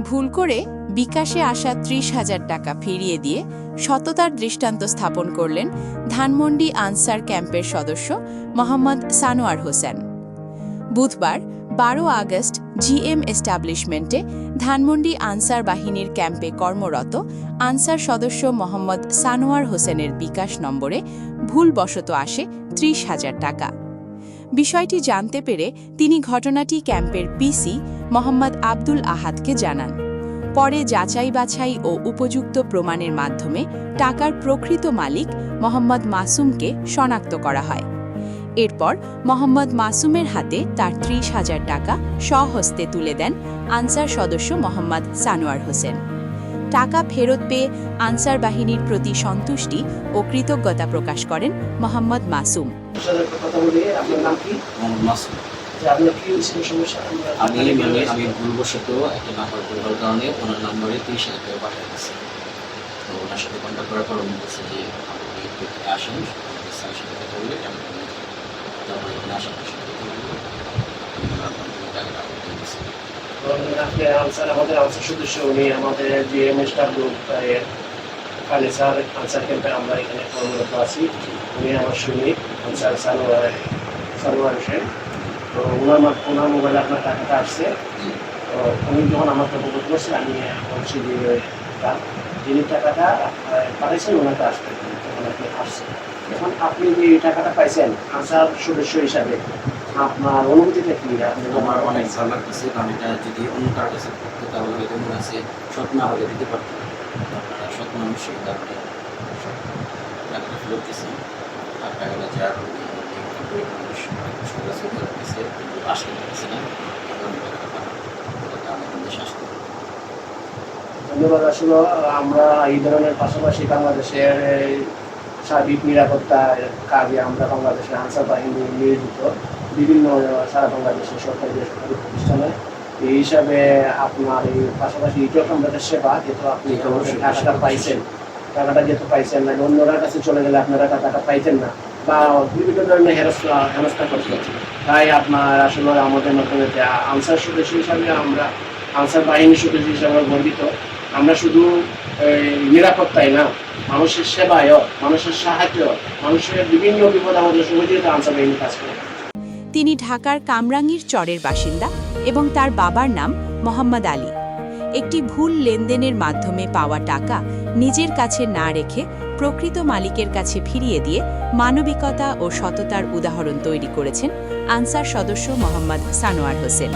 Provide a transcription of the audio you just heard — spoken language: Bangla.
ভুল করে বিকাশে আসা ৩০,০০০ টাকা ফিরিয়ে দিয়ে সততার দৃষ্টান্ত স্থাপন করলেন ধানমন্ডি আনসার ক্যাম্পের সদস্য মোহাম্মদ সানোয়ার হোসেন। বুধবার ১২ আগস্ট জিএম এস্টাবলিশমেন্টে ধানমন্ডি আনসার বাহিনীর ক্যাম্পে কর্মরত আনসার সদস্য মোহাম্মদ সানোয়ার হোসেনের বিকাশ নম্বরে ভুলবশত আসে ৩০,০০০ টাকা। বিষয়টি জানতে পেরে তিনি ঘটনাটি ক্যাম্পের পিসি মোহাম্মদ আব্দুল আহাদকে জানান। পরে যাচাই বাছাই ও উপযুক্ত প্রমাণের মাধ্যমে টাকার প্রকৃত মালিক মোহাম্মদ মাসুমকে শনাক্ত করা হয়। এরপর মোহাম্মদ মাসুমের হাতে তার ৩০,০০০ টাকা স্বহস্তে তুলে দেন আনসার সদস্য মোহাম্মদ সানোয়ার হোসেন। টাকা ফেরত পেয়ে আনসার বাহিনীর প্রতি সন্তুষ্টি ও কৃতজ্ঞতা প্রকাশ করেন মোহাম্মদ মাসুম। আমি ভুলবশত একটা নাম্বার করার কারণে ওনার নম্বরে ৩০,০০০ টাকা পাঠিয়ে দিচ্ছি। তো ওনার সাথে কন্ট্যাক্ট করার পর উনি বলছে যে আপনি আসেন, স্যারের সাথে কথা বলে তারপরে এখানে আসার সাথে কথা বলবো টাকাটা দিয়ে দিচ্ছি। আমাদের আনসার সদস্য উনি আমাদের জিএম এস্টাবলিশ খালি স্যার আনসার ক্যাম্পে আমরা এখানে কর্মরত আছি। উনি আমার সৈনিক আনসার সানোয়ার হোসেন। তো ওনার মোবাইলে আপনার টাকাটা আসছে। তো উনি যখন আমাকে অবগত করছে আমি বলছি যে যিনি টাকাটা পাঠাইছেন ওনাকে আসতে ওনাকে আসছে। এখন আপনি যে টাকাটা পাইছেন আনসার সদস্য হিসাবে আপনার অনুভূতিটা কি? আমার অনেক ভালো লাগতেছে, কারণ এটা যদি অন্য কারোর কাছে করতো তাহলে হয়তো মনে আছে সৎ না হলে দিতে পারতো। আপনারা সৎ মানুষ, সেই কারণে টাকাটা ফেরত দিয়েছেন। আর টাকাটা যার মানুষ আসতে পারতেছে না, ধন্যবাদ। আসলে আমরা এই ধরনের পাশাপাশি বাংলাদেশের সার্বিক নিরাপত্তার কাজে আমরা বাংলাদেশের আনসার বাহিনী নিয়োজিত বিভিন্ন সারা বাংলাদেশের সরকারি বেসরকারি প্রতিষ্ঠানে। এই হিসাবে আপনার এই পাশাপাশি এটাও আমাদের সেবা, যেহেতু আপনি টাকাটা পাইছেন না অন্যরা কাছে চলে গেলে আপনারা টাকাটা পাইতেন না বা বিভিন্ন ধরনের হেনস্থা করতেন। তাই আপনার আসলে আমাদের মাধ্যমে আনসার সদস্য হিসাবে আমরা আনসার বাহিনীর সদস্য হিসাবে গর্বিত। আমরা শুধু নিরাপত্তাই না, মানুষের সেবায়ও, মানুষের সাহায্য, মানুষের বিভিন্ন বিপদ আমাদের সহযোগিতা আনসার বাহিনী কাজ করে। তিনি ঢাকার কামরাঙ্গীর চরের বাসিন্দা এবং তার বাবার নাম মোহাম্মদ আলী। একটি ভুল লেনদেনের মাধ্যমে পাওয়া টাকা নিজের কাছে না রেখে প্রকৃত মালিকের কাছে ফিরিয়ে দিয়ে মানবিকতা ও সততার উদাহরণ তৈরি করেছেন আনসার সদস্য মোহাম্মদ সানোয়ার হোসেন।